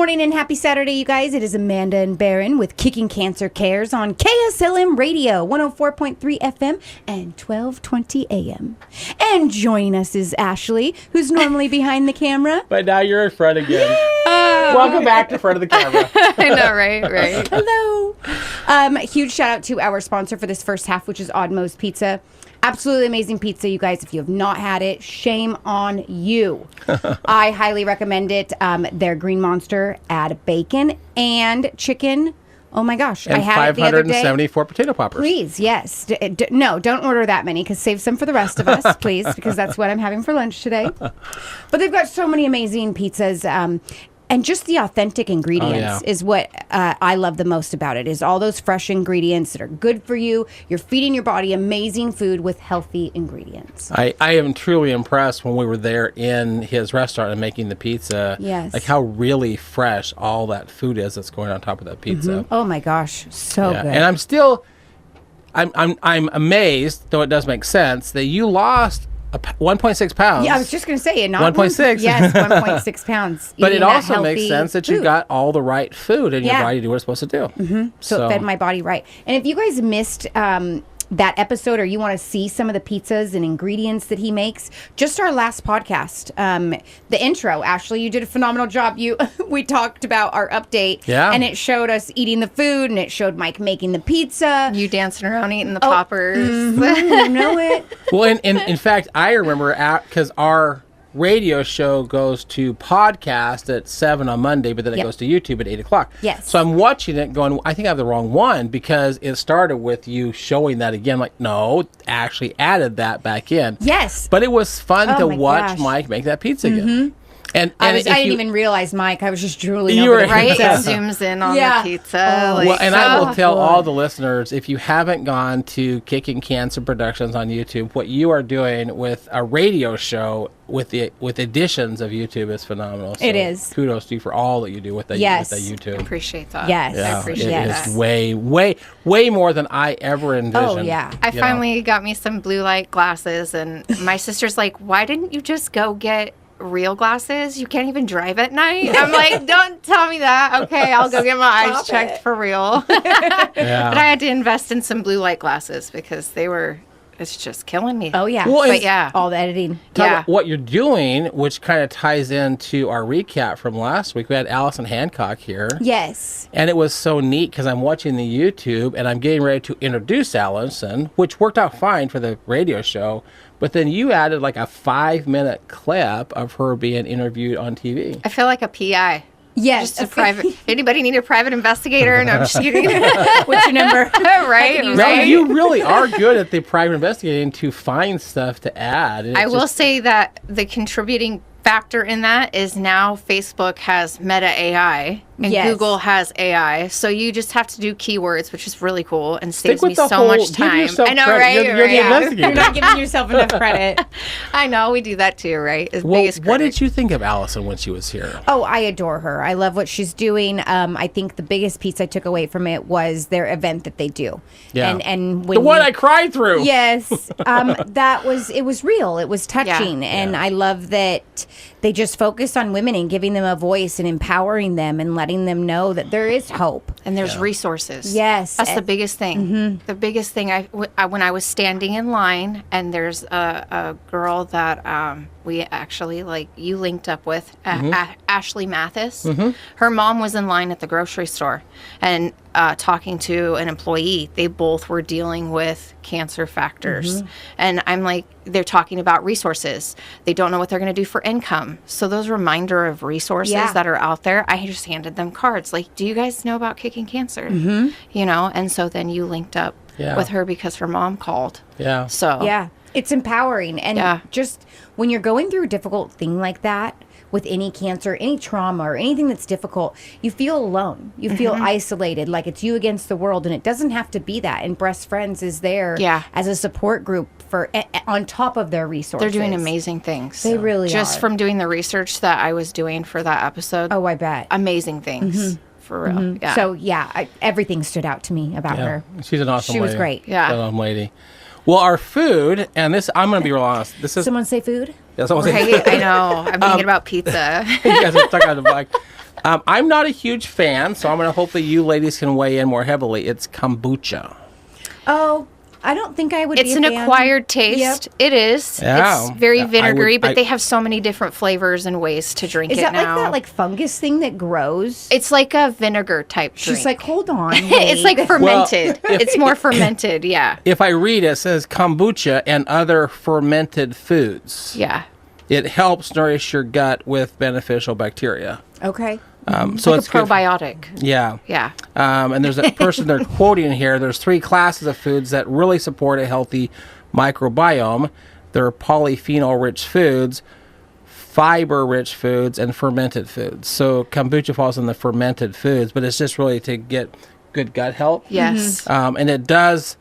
morning and happy Saturday, you guys. It is Amanda and Barron with Kicking Cancer Cares on KSLM Radio, 104.3 FM and 1220 AM. And joining us is Ashlie, who's normally behind the camera. But now you're in front again. Welcome back to front of the camera. I know, right? Hello. Huge shout out to our sponsor for this first half, which is Oddmo's Pizza. Absolutely amazing pizza, you guys. If you have not had it, shame on you. I highly recommend it. Their Green Monster, add bacon and chicken. Oh my gosh. And I had it the other day. 574 potato poppers. Please, yes. No, don't order that many because save some for the rest of us, please, because that's what I'm having for lunch today. But they've got so many amazing pizzas. And just the authentic ingredients is what I love the most about it, is all those fresh ingredients that are good for you. You're feeding your body amazing food with healthy ingredients. I am truly impressed when we were there in his restaurant and making the pizza. Yes. Like how really fresh all that food is that's going on top of that pizza. Mm-hmm. Oh my gosh, so good. And I'm amazed, though it does make sense, that you lost 1.6 pounds. Yeah, I was just going to say it. Not 1.6. Yes, 1.6 pounds. But it also makes sense that you got all the right food in your body to do what it's supposed to do. Mm-hmm. So it fed my body right. And if you guys missed that episode, or you want to see some of the pizzas and ingredients that he makes, just our last podcast, the intro, Ashlie, you did a phenomenal job. We talked about our update, and it showed us eating the food, and it showed Mike making the pizza. You dancing around eating the poppers. Mm-hmm, you know it. Well, in fact, I remember because our radio show goes to podcast at 7 on Monday, but then it goes to YouTube at 8 o'clock. Yes. So I'm watching it going, I think I have the wrong one, because it started with you showing that again. Like, no, actually added that back in. Yes. But it was fun to watch Mike make that pizza again. And I didn't even realize Mike. I was just drooling over the right. pizza. It zooms in on the pizza. Well, and I will tell all the listeners, if you haven't gone to Kicking Cancer Productions on YouTube, what you are doing with a radio show with editions of YouTube is phenomenal. So it is. Kudos to you for all that you do with that YouTube. I appreciate that. Yes. I appreciate that. It is way more than I ever envisioned. Oh, yeah. I finally got me some blue light glasses, and my sister's like, why didn't you just go get real glasses? You can't even drive at night. I'm like, don't tell me that. Okay, I'll go get my eyes checked for real. But I had to invest in some blue light glasses because it's just killing me. Oh yeah. Well, but all the editing. Talk about what you're doing, which kind of ties into our recap from last week. We had Allison Hancock here. Yes. And it was so neat because I'm watching the YouTube and I'm getting ready to introduce Allison, which worked out fine for the radio show. But then you added like a 5-minute clip of her being interviewed on TV. I feel like a PI. Yes. Just a private. Anybody need a private investigator? No, I'm just kidding. What's your number? Right. No, you really are good at the private investigating to find stuff to add. I will say that the contributing factor in that is now Facebook has Meta AI and Google has AI, so you just have to do keywords, which is really cool and saves me so much time. I know, credit. Right? You're the investigator. You're not giving yourself enough credit. I know, we do that too, right? What did you think of Allison when she was here? Oh, I adore her. I love what she's doing. I think the biggest piece I took away from it was their event that they do. Yeah. And when the one I cried through. Yes. It was real. It was touching. And I love that they just focus on women and giving them a voice and empowering them and letting them know that there is hope. And there's resources. Yes. That's the biggest thing. Mm-hmm. The biggest thing, when I was standing in line, and there's a girl that we actually, you linked up with, Ashlie Mathis. Mm-hmm. Her mom was in line at the grocery store and talking to an employee. They both were dealing with cancer factors. Mm-hmm. And I'm like, they're talking about resources. They don't know what they're going to do for income. So those reminder of resources that are out there, I just handed them cards. Like, do you guys know about Kicking Cancer? Mm-hmm. And so then you linked up with her because her mom called. Yeah. So. Yeah. It's empowering. And just when you're going through a difficult thing like that, with any cancer, any trauma, or anything that's difficult, you feel alone. You feel isolated, like it's you against the world, and it doesn't have to be that. And Breast Friends is there as a support group for on top of their resources. They're doing amazing things. They really Just are. from doing the research that I was doing for that episode. Oh, I bet. Amazing things. For real. Mm-hmm. Yeah. So, everything stood out to me about her. She's an awesome lady. She was great. Yeah. An awesome lady. Well, our food, and this, I'm going to be real honest. This is Someone say food? Yeah, someone say I know. I'm thinking about pizza. You guys are stuck on the bike. I'm not a huge fan, so I'm going to hope that you ladies can weigh in more heavily. It's kombucha. Oh, I don't think I would. It's be an a fan. acquired taste. Yep. It is. Yeah. It's very vinegary, but they have so many different flavors and ways to drink Is it that now. like that like fungus thing that grows? It's like a vinegar type drink. She's like, hold on. it's like wait. fermented. It's more fermented, yeah. If I read it says kombucha and other fermented foods. Yeah. It helps nourish your gut with beneficial bacteria. Okay. So Like it's a good. probiotic. Yeah. Yeah. And there's a person they're quoting here. There's 3 classes of foods that really support a healthy microbiome. There are polyphenol-rich foods, fiber-rich foods, and fermented foods. So kombucha falls in the fermented foods, but it's just really to get good gut health. Yes. And it does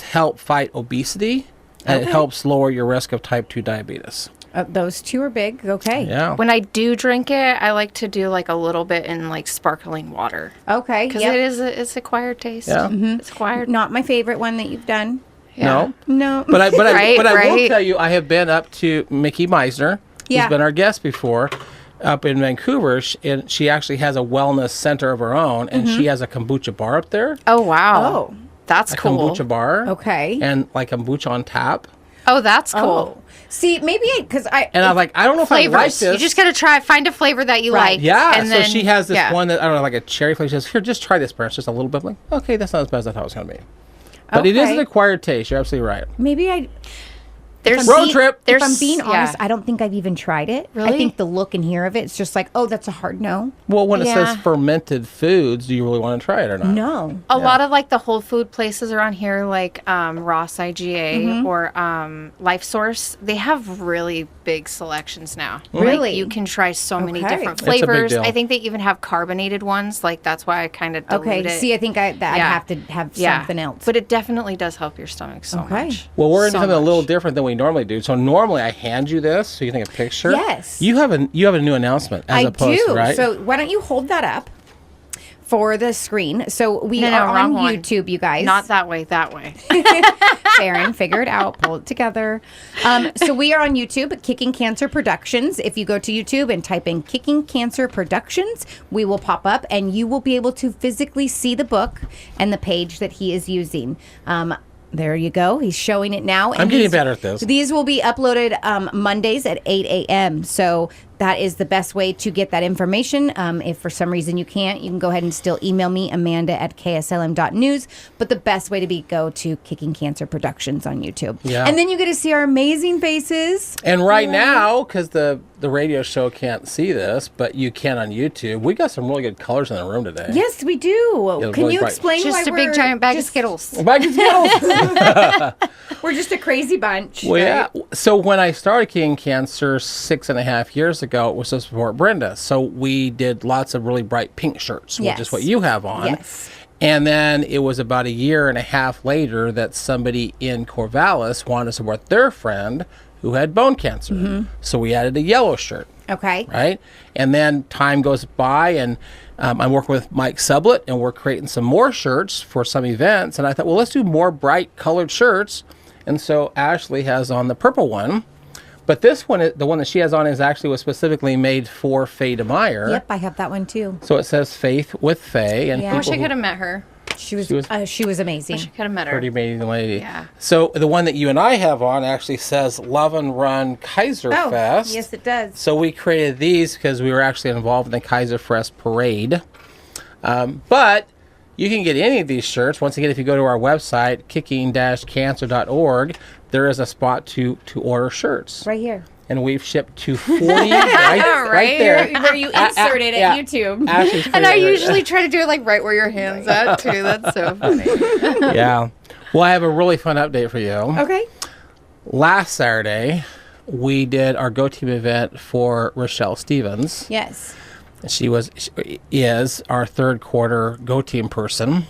help fight obesity, and it helps lower your risk of type 2 diabetes. Those 2 are big. Okay. Yeah. When I do drink it, I like to do like a little bit in like sparkling water. Okay. Because Yep. it's acquired taste. Yeah. It's acquired. Not my favorite one that you've done. Yeah. No. No. But I Right, will right. tell you, I have been up to Mickey Meisner. Yeah. Who's been our guest before, up in Vancouver, and she actually has a wellness center of her own, and she has a kombucha bar up there. Oh, wow. Oh. That's A cool. kombucha bar. Okay. And like kombucha on tap. Oh, that's cool. Oh. See, maybe because I. And I'm like, I don't know if I like Flavors. this. You just got to find a flavor that you Right. like. Yeah, And so then, she has this yeah. one that, I don't know, like a cherry flavor. She says, here, just try this, Brent. It's just a little bit. I'm like, okay, that's not as bad as I thought it was going to be. But it is Okay. an acquired taste. You're absolutely right. Maybe I. There's Road trip. If I'm being honest, yeah. I don't think I've even tried it. I Really? think the look and hear of it, it's just like, oh, that's a hard no. Well, when it Yeah. says fermented foods, do you really want to try it or not? No. A lot of like the whole food places around here, like Ross IGA Mm-hmm. or Life Source, they have really big selections now. Really? Like, you can try so many Okay. different It's a big flavors. deal. I think they even have carbonated ones. Like that's why I kind of dilute Okay. it. See, I think I'd Yeah. have to have Yeah. something else. But it definitely does help your stomach so Okay. much. Well, we're into So something a little much. different than we normally do. So normally I hand you this so you can take a picture. Yes. You have a new announcement as I opposed do. to, right? So why don't you hold that up for the screen? So we No, are on wrong one. YouTube, you guys. Not that way, that way. Aaron, figure it out, pull it together. So we are on YouTube at Kicking Cancer Productions. If you go to YouTube and type in Kicking Cancer Productions, we will pop up and you will be able to physically see the book and the page that he is using. There you go. He's showing it now. And I'm getting these- better at this. These will be uploaded Mondays at 8 a.m. So that is the best way to get that information. If for some reason you can't, you can go ahead and still email me, amanda@kslm.news. But the best way to go to Kicking Cancer Productions on YouTube. Yeah. And then you get to see our amazing faces. And right now, because the radio show can't see this, but you can on YouTube, we got some really good colors in the room today. Yes, we do. Can really you bright. explain why Just a big we're giant bag of just- Skittles. Back in We're just a crazy bunch. Well, yeah. right? So when I started Kicking Cancer 6.5 years ago, it was to support Brenda. So we did lots of really bright pink shirts, which Yes. is what you have on. Yes. And then it was about 1.5 years later that somebody in Corvallis wanted to support their friend who had bone cancer. Mm-hmm. So we added a yellow shirt. Okay. Right? And then time goes by, and I'm working with Mike Sublett, and we're creating some more shirts for some events. And I thought, well, let's do more bright colored shirts. And so Ashlie has on the purple one. But this one, the one that she has on, was specifically made for Faye DeMeyer. Yep, I have that one too. So it says Faith with Faye. And Yeah. I wish I people could have met her. She was She was- amazing. I could have met her. pretty amazing lady. Yeah. So the one that you and I have on actually says Love and Run Kaiser Oh, Fest. yes, it does. So we created these because we were actually involved in the Kaiser Fest parade. But you can get any of these shirts. Once again, if you go to our website, kicking-cancer.org, there is a spot to order shirts. Right here. And we've shipped to 40 right there. Where you insert it yeah. at YouTube. Ashley's And I favorite. usually try to do it like right where your hand's at too. That's so funny. Yeah. Well, I have a really fun update for you. Okay. Last Saturday, we did our Go Team event for Rochelle Stevens. Yes. She is our third quarter Go Team person.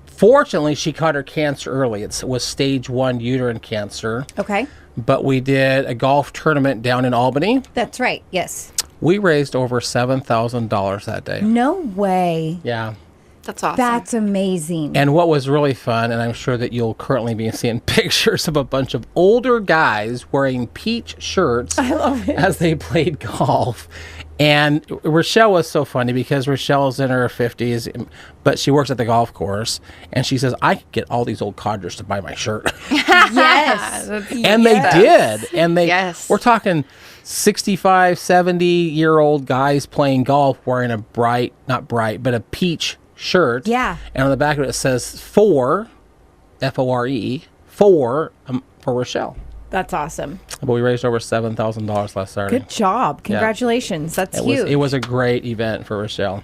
Fortunately, she caught her cancer early. It was stage 1 uterine cancer. Okay. But we did a golf tournament down in Albany. That's right. Yes. We raised over $7,000 that day. No way. Yeah. That's awesome. That's amazing. And what was really fun, and I'm sure that you'll currently be seeing pictures of a bunch of older guys wearing peach shirts as they played golf. And Rochelle was so funny because Rochelle's in her 50s, but she works at the golf course. And she says, I could get all these old codgers to buy my shirt. Yes. And they did. And we're talking 65, 70-year-old guys playing golf wearing a a peach shirt. Yeah. And on the back of it says for for Rochelle. That's awesome. But we raised over $7,000 last Saturday. Good job. Congratulations. That's huge. It was a great event for Rochelle.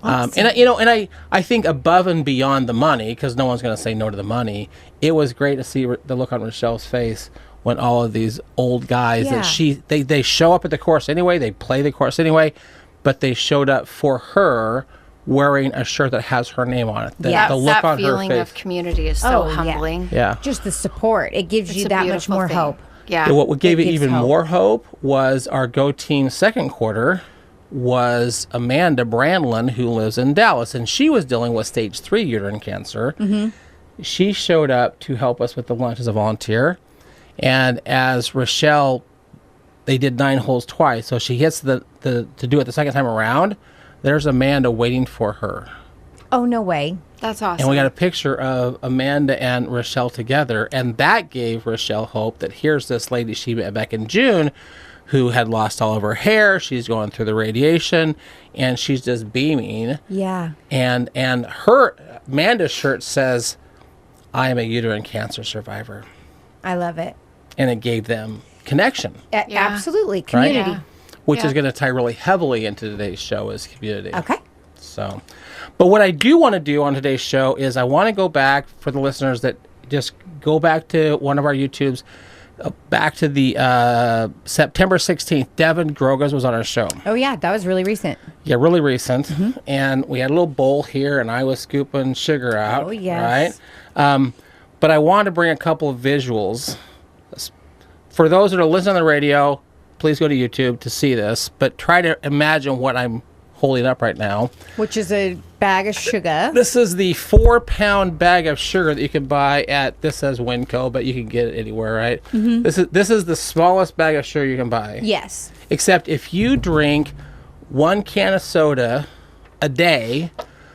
Awesome. I think above and beyond the money, because no one's going to say no to the money, it was great to see the look on Rochelle's face when all of these old guys they show up at the course anyway, they play the course anyway, but they showed up for her wearing a shirt that has her name on it. The look that on feeling her face. of community is so humbling. Yeah. Just the support. It gives you that much more hope. Yeah. So what gave it gives even hope. more hope was our Go Team second quarter was Amanda Brandlin, who lives in Dallas, and she was dealing with stage 3 uterine cancer. Mm-hmm. She showed up to help us with the lunch as a volunteer. And as Rochelle, they did 9 holes twice. So she hits to do it the second time around. There's Amanda waiting for her. Oh, no way. That's awesome. And we got a picture of Amanda and Rochelle together. And that gave Rochelle hope that here's this lady she met back in June who had lost all of her hair. She's going through the radiation and she's just beaming. Yeah. And Amanda's shirt says, I am a uterine cancer survivor. I love it. And it gave them connection. Absolutely. Community. Yeah. Which is going to tie really heavily into today's show is community. Okay. So, but what I do want to do on today's show is I want to go back for the listeners that just go back to one of our YouTubes, back to the September 16th. Devin Grogas was on our show. Oh, yeah. That was really recent. Yeah, really recent. Mm-hmm. And we had a little bowl here and I was scooping sugar out. Oh, yes. Right? But I wanted to bring a couple of visuals. For those that are listening on the radio, please go to YouTube to see this, but try to imagine what I'm holding up right now. Which is a bag of sugar. This is the 4-pound bag of sugar that you can buy at, this says Winco, but you can get it anywhere, right? Mm-hmm. This is the smallest bag of sugar you can buy. Yes. Except if you drink 1 can of soda a day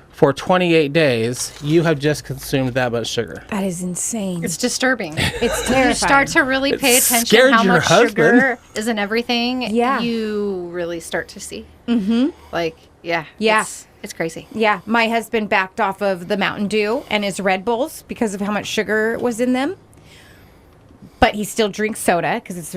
for 28 days, you have just consumed that much sugar. That is insane. It's disturbing. It's terrifying. You start to really pay attention scared how your much husband. sugar is in everything. Yeah. You really start to see. Mm-hmm. Yeah. It's crazy. Yeah. My husband backed off of the Mountain Dew and his Red Bulls because of how much sugar was in them. But he still drinks soda because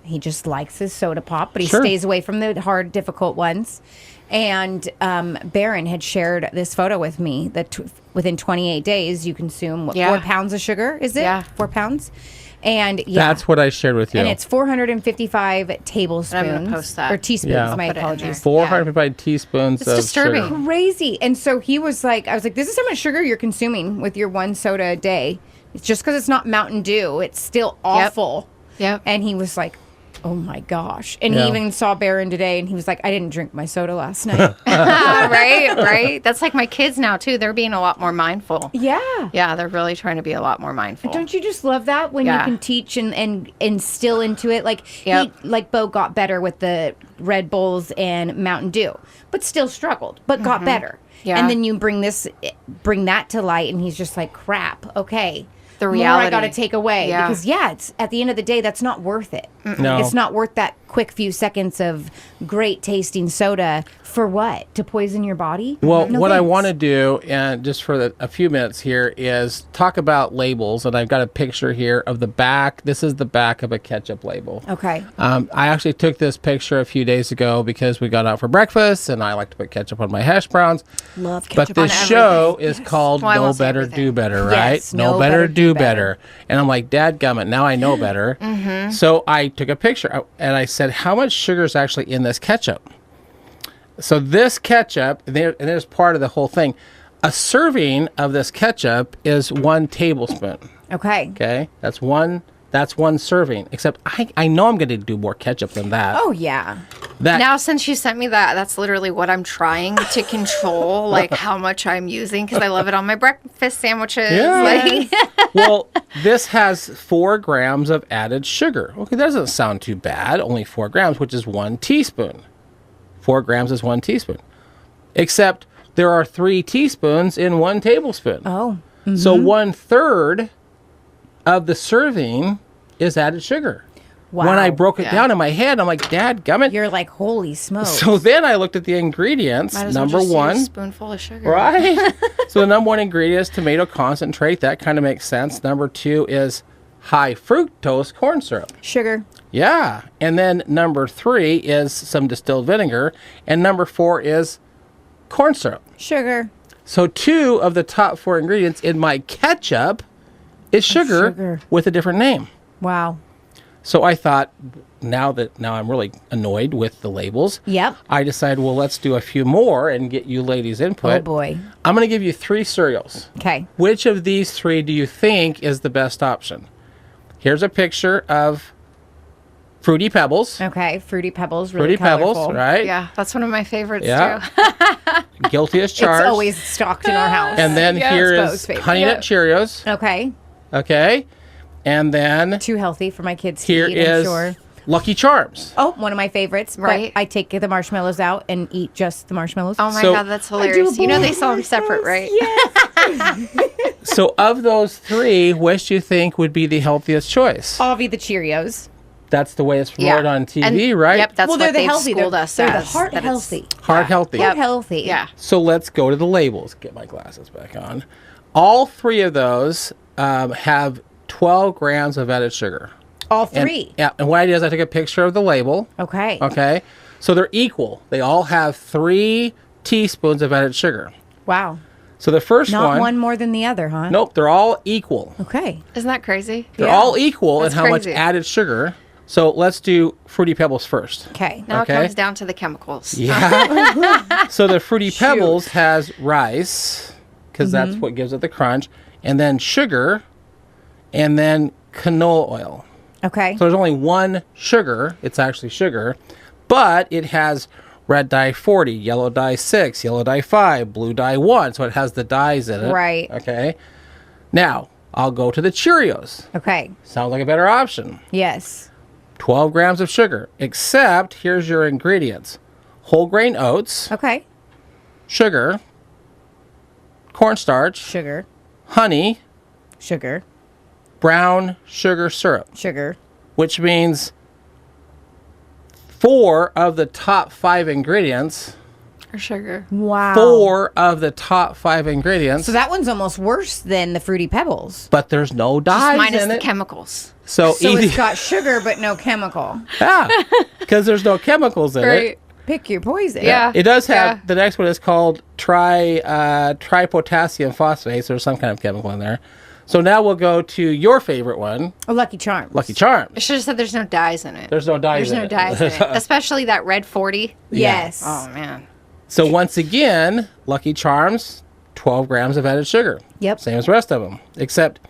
he just likes his soda pop, but he stays away from the hard, difficult ones. And Barron had shared this photo with me that within 28 days you consume 4 pounds of sugar. Is it? Yeah. 4 pounds. And that's what I shared with you. And it's 455 tablespoons. I'm gonna post that. Or teaspoons. Yeah. My Put it in apologies. 455 teaspoons It's of disturbing. sugar. Crazy. And so he was like, I was like, this is how much sugar you're consuming with your 1 soda a day. It's just because it's not Mountain Dew. It's still awful. Yep. And he was like, oh my gosh. And he even saw Barron today and he was like, I didn't drink my soda last night. Right. That's like my kids now too. They're being a lot more mindful. Yeah. Yeah, they're really trying to be a lot more mindful. Don't you just love that when you can teach and instill into it? Like like Bo got better with the Red Bulls and Mountain Dew, but still struggled, but got better. Yeah. And then you bring that to light and he's just like, crap. Okay. The reality. More I got to take away because it's at the end of the day, that's not worth it. No. It's not worth that quick few seconds of great tasting soda for what? To poison your body? Well, No what I thanks. want to do, and just for a few minutes here, is talk about labels. And I've got a picture here of the back. This is the back of a ketchup label. Okay. I actually took this picture a few days ago because we got out for breakfast, and I like to put ketchup on my hash browns. Love ketchup But on this show is Yes. called Well, I Know won't say Better, everything. Do Better, right? Yes, Know Better, Do Better. And I'm like, dadgummit, now I know better. So I took a picture, and I said, how much sugar is actually in this ketchup? So this ketchup, and there's part of the whole thing, a serving of this ketchup is 1 tablespoon. Okay. Okay? That's 1 That's one serving. Except I know I'm going to do more ketchup than that. Oh, yeah. Now, since you sent me that, that's literally what I'm trying to control, like how much I'm using, because I love it on my breakfast sandwiches. Yeah. Like, Well, this has 4 grams of added sugar. Okay, that doesn't sound too bad. Only 4 grams, which is 1 teaspoon. 4 grams is 1 teaspoon. Except there are 3 teaspoons in 1 tablespoon. Oh. So 1/3 of the serving is added sugar. Wow. When I broke it down in my head, I'm like, Dad, gummit. You're like, holy smokes. So then I looked at the ingredients. might as well Number just use one, a spoonful of sugar. right? So the number 1 ingredient is tomato concentrate. That kind of makes sense. Number 2 is high fructose corn syrup. Sugar. Yeah. And then number 3 is some distilled vinegar. And number 4 is corn syrup. Sugar. So 2 of the top 4 ingredients in my ketchup is sugar with a different name. Wow. So I thought, now I'm really annoyed with the labels. Yep. I decided, well, let's do a few more and get you ladies' input. Oh, boy. I'm going to give you 3 cereals. Okay. Which of these 3 do you think is the best option? Here's a picture of Fruity Pebbles. Okay. Fruity Pebbles. Really Fruity Pebbles, colorful. right? Yeah, that's one of my favorites, Yeah. too. Guilty as charged. It's always stocked in our house. And then Yeah, here it's Bo's is favorite. Honey Nut Cheerios. Okay. Okay. And then Too healthy for my kids to here eat, I'm is sure. Lucky Charms. Oh, one of my favorites. Right. But I take the marshmallows out and eat just the marshmallows. Oh my So- God, that's hilarious. You know they sell them separate, right? Yes. So of those 3, which do you think would be the healthiest choice? I'll be the Cheerios. That's the way it's promoted on TV, And- right? Yep, that's well, what they're the they've healthy. schooled They're, us they're as. the heart that it's- healthy. Heart healthy. Heart healthy. Yeah. So let's go to the labels. Get my glasses back on. All 3 of those have 12 grams of added sugar. All And, 3. yeah. And what I did is I took a picture of the label. Okay. Okay. So they're equal. They all have 3 teaspoons of added sugar. Wow. So the first Not one more than the other, huh? Nope. They're all equal. Okay. Isn't that crazy? They're Yeah. all equal in That's how much crazy. added sugar. So let's do Fruity Pebbles first. Okay. Now Okay. it comes down to the chemicals. Yeah. So the Fruity Pebbles has rice, because that's what gives it the crunch, and then sugar, and then canola oil. Okay. So there's only 1 sugar. It's actually sugar, but it has red dye 40, yellow dye 6, yellow dye 5, blue dye 1. So it has the dyes in it. Right. Okay. Now I'll go to the Cheerios. Okay. Sounds like a better option. Yes. 12 grams of sugar, except here's your ingredients: whole grain oats, Okay. sugar, cornstarch, Sugar. honey, Sugar. brown sugar syrup, Sugar. which means 4 of the top 5 ingredients, Or sugar. Wow. 4 of the top 5 ingredients, So that one's almost worse than the Fruity Pebbles. but there's no dyes Minus in the it. chemicals. So So easy. it's got sugar but no chemical. Yeah, because there's no chemicals in it. Pick your poison. Yeah. It does have, Yeah. the next one is called tripotassium phosphate. So there's some kind of chemical in there. So now we'll go to your favorite one, A Lucky Charms. Lucky Charms. I should have said there's no dyes in it. There's no dyes There's in no it. dyes in it. Especially that red 40. Yes. Oh, man. So once again, Lucky Charms, 12 grams of added sugar. Yep. Same as the rest of them. Except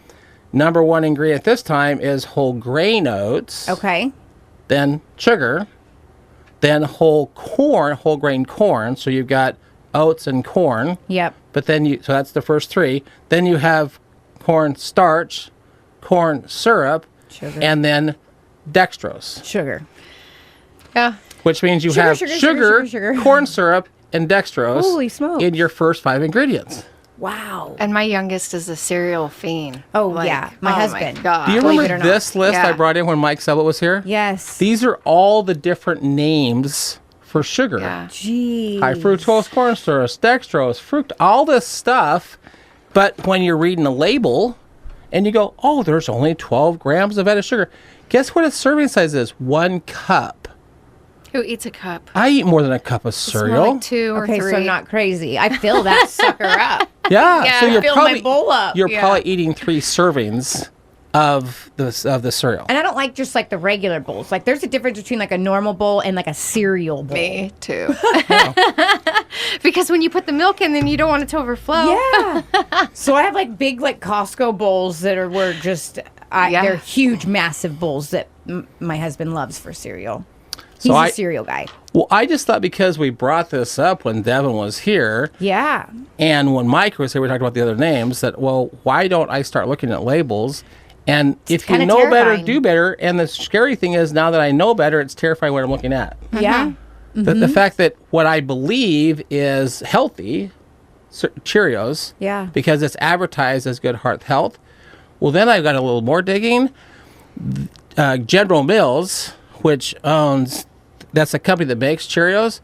number 1 ingredient this time is whole grain oats. Okay. Then sugar. Then whole grain corn. So you've got oats and corn. Yep. But then so that's the first 3. Then you have corn starch, corn syrup, Sugar. and then dextrose, Sugar. Yeah. which means you Sugar, have sugar, sugar. corn syrup, and dextrose Holy smokes. in your first 5 ingredients. Wow. And my youngest is a cereal fiend. Oh, yeah. My husband. God. Do you Believe remember it or not. this list I Yeah. brought in when Mike Subbott was here? Yes. These are all the different names for sugar. Yeah. Jeez. High fructose corn syrup, dextrose, all this stuff. But when you're reading a label and you go, oh, there's only 12 grams of added sugar. Guess what a serving size is? 1 cup. Who eats a cup? I eat more than a cup of It's more cereal. like 2 or Okay, 3. so I'm not crazy. I fill that sucker up. Yeah, Yeah, so you're Fill probably my bowl up. you're Yeah. probably eating 3 servings of the cereal. And I don't like just like the regular bowls. Like there's a difference between like a normal bowl and like a cereal bowl. Me too. Because when you put the milk in, then you don't want it to overflow. Yeah. So I have like big like Costco bowls that were just they're huge, massive bowls that my husband loves for cereal. He's a cereal guy. Well, I just thought because we brought this up when Devin was here. Yeah. And when Mike was here, we talked about the other names. That, well, why don't I start looking at labels? And if you know better, do better. And the scary thing is, now that I know better, it's terrifying what I'm looking at. Yeah. The fact that what I believe is healthy, Cheerios, because it's advertised as good heart health. Well, then I got a little more digging. General Mills, which owns, that's a company that makes Cheerios,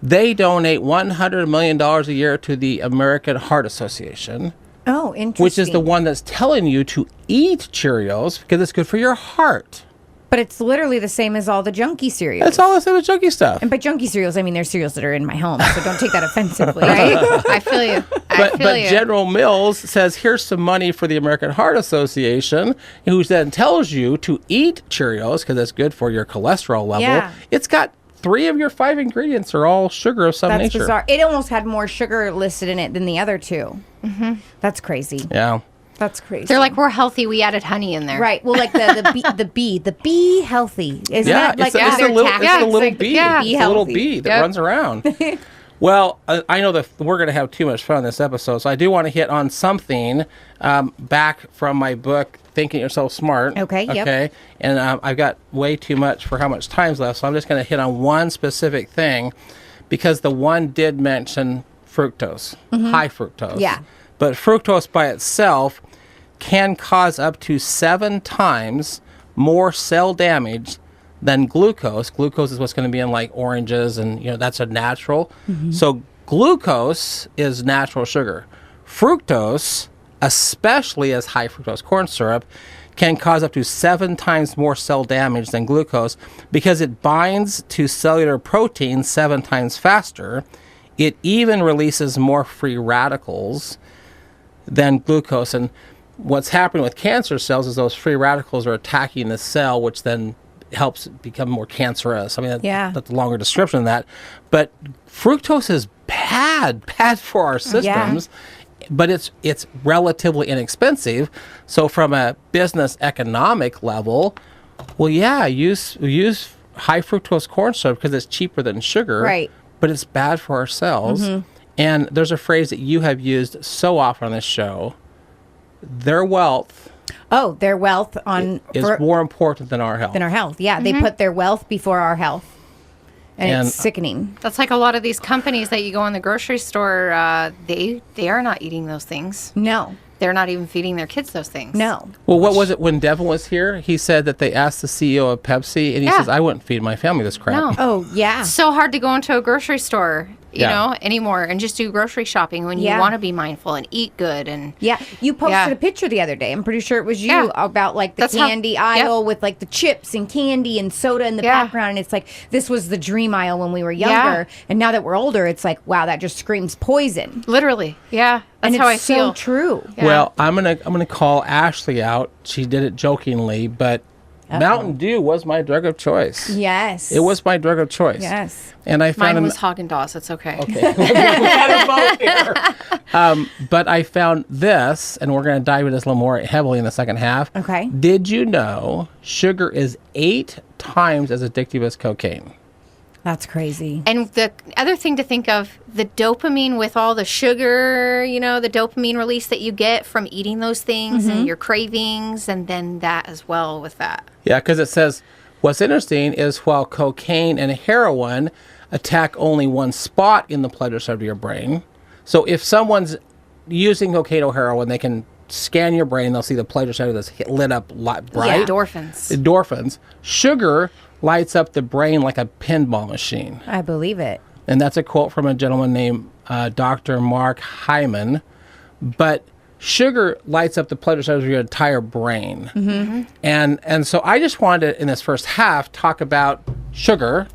they donate $100 million a year to the American Heart Association. Oh, interesting. Which is the one that's telling you to eat Cheerios because it's good for your heart. But it's literally the same as all the junky cereals. It's all the same as junky stuff. And by junky cereals, I mean they're cereals that are in my home, so don't take that offensively. Right? I feel you. But General Mills says, here's some money for the American Heart Association, who then tells you to eat Cheerios because it's good for your cholesterol level. Yeah. It's got 3 of your 5 ingredients are all sugar of some nature. That's bizarre. It almost had more sugar listed in it than the other 2. Mm-hmm. That's crazy. Yeah. That's crazy. They're like, we're healthy. We added honey in there. Right. Well, like the bee healthy. Isn't that like it's a little bee. Yeah, It's a little bee that runs around. Well, I know that we're going to have too much fun this episode, so I do want to hit on something back from my book, Thinking Yourself Smart. Okay, yep. And I've got way too much for how much time's left, so I'm just going to hit on one specific thing, because the one did mention fructose, high fructose. Yeah. But fructose by itself can cause up to 7 times more cell damage than glucose. Glucose is what's going to be in like oranges, and that's a natural. So glucose is natural sugar. Fructose, especially as high fructose corn syrup, can cause up to 7 times more cell damage than glucose because it binds to cellular protein 7 times faster. It even releases more free radicals than glucose. And what's happening with cancer cells is those free radicals are attacking the cell, which then helps it become more cancerous. I mean, that's a longer description of that. But fructose is bad for our systems, but it's relatively inexpensive. So from a business economic level, use high fructose corn syrup because it's cheaper than sugar. Right. But it's bad for our cells. And there's a phrase that you have used so often on this show. Their wealth. Oh, their wealth is more important than our health. Yeah, they put their wealth before our health. And it's sickening. That's like a lot of these companies that you go in the grocery store, they are not eating those things. No. They're not even feeding their kids those things. No. Well, what was it when Devin was here? He said that they asked the CEO of Pepsi, and he says, I wouldn't feed my family this crap. No. Oh, yeah. It's so hard to go into a grocery store, you know, anymore and just do grocery shopping when you want to be mindful and eat good. And you posted a picture the other day. I'm pretty sure it was you about like the candy aisle with like the chips and candy and soda in the background. And it's like, this was the dream aisle when we were younger. And now that we're older, it's like, wow, that just screams poison. Literally. Yeah. That's and how it's I feel. so true. Yeah. Well, I'm gonna call Ashlie out. She did it jokingly, but Mountain Dew was my drug of choice. Yes. It was my drug of choice. Yes. And I found mine was Haagen-Dazs. It's okay. Okay. We had a vote here. But I found this, and we're going to dive into this a little more heavily in the second half. Okay. Did you know sugar is 8 times as addictive as cocaine? That's crazy. And the other thing to think of, the dopamine with all the sugar, the dopamine release that you get from eating those things and your cravings, and then that as well with that. Yeah, because it says, what's interesting is while cocaine and heroin attack only one spot in the pleasure center of your brain. So if someone's using cocaine or heroin, they can scan your brain, they'll see the pleasure center that's lit up bright. Yeah, endorphins. Endorphins. Sugar lights up the brain like a pinball machine. I believe it. And that's a quote from a gentleman named Dr. Mark Hyman. But sugar lights up the pleasure centers of your entire brain. And so I just wanted to, in this first half, talk about sugar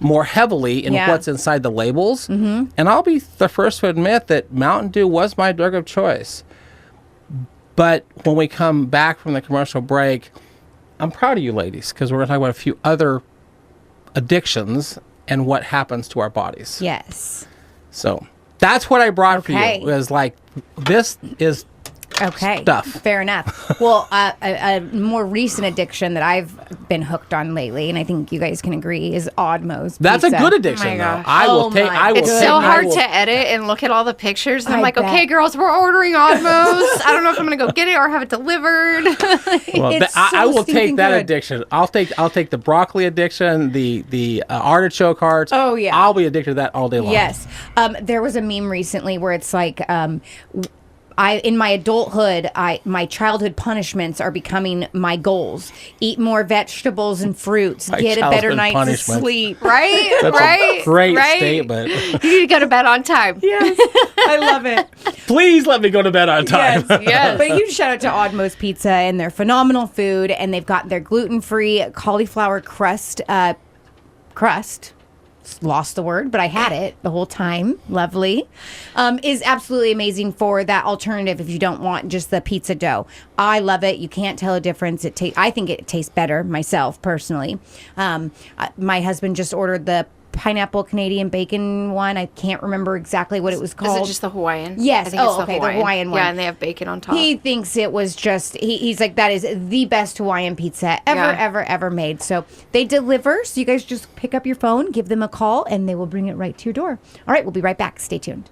more heavily in what's inside the labels. And I'll be the first to admit that Mountain Dew was my drug of choice. But when we come back from the commercial break, I'm proud of you ladies, because we're going to talk about a few other addictions and what happens to our bodies. Yes. So that's what I brought for Okay. you. Is like, this is Okay. stuff. Fair enough. Well, a more recent addiction that I've been hooked on lately, and I think you guys can agree, is Oddmo's That's pizza. a good addiction, Oh my though. gosh. I will take. my I will. It's take- so I hard will- to edit and look at all the pictures. And I'm I like, bet. okay, girls, we're ordering Oddmo's. I don't know if I'm gonna go get it or have it delivered. Well, It's I so will take stinking that good. addiction. I'll take the broccoli addiction, the artichoke hearts. Oh, yeah. I'll be addicted to that all day long. Yes. There was a meme recently where it's like, in my adulthood, my childhood punishments are becoming my goals. Eat more vegetables and fruits. My Get a better childhood night's punishments. sleep. Right? That's right? a great right? statement. You need to go to bed on time. Yes, I love it. Please let me go to bed on time. Yes, Yes. But huge shout out to Oddmo's Pizza and their phenomenal food, and they've got their gluten-free cauliflower crust. Lost the word, but I had it the whole time. Lovely. Is absolutely amazing for that alternative if you don't want just the pizza dough. I love it. You can't tell a difference. I think it tastes better myself personally. My husband just ordered the pineapple Canadian bacon one. I can't remember exactly what it was called. Is it just the Hawaiian? Yes. I think Oh, okay, the Hawaiian one. Yeah, and they have bacon on top. He thinks it was just, he's like, that is the best Hawaiian pizza ever made. So they deliver. So you guys just pick up your phone, give them a call, and they will bring it right to your door. All right, we'll be right back. Stay tuned.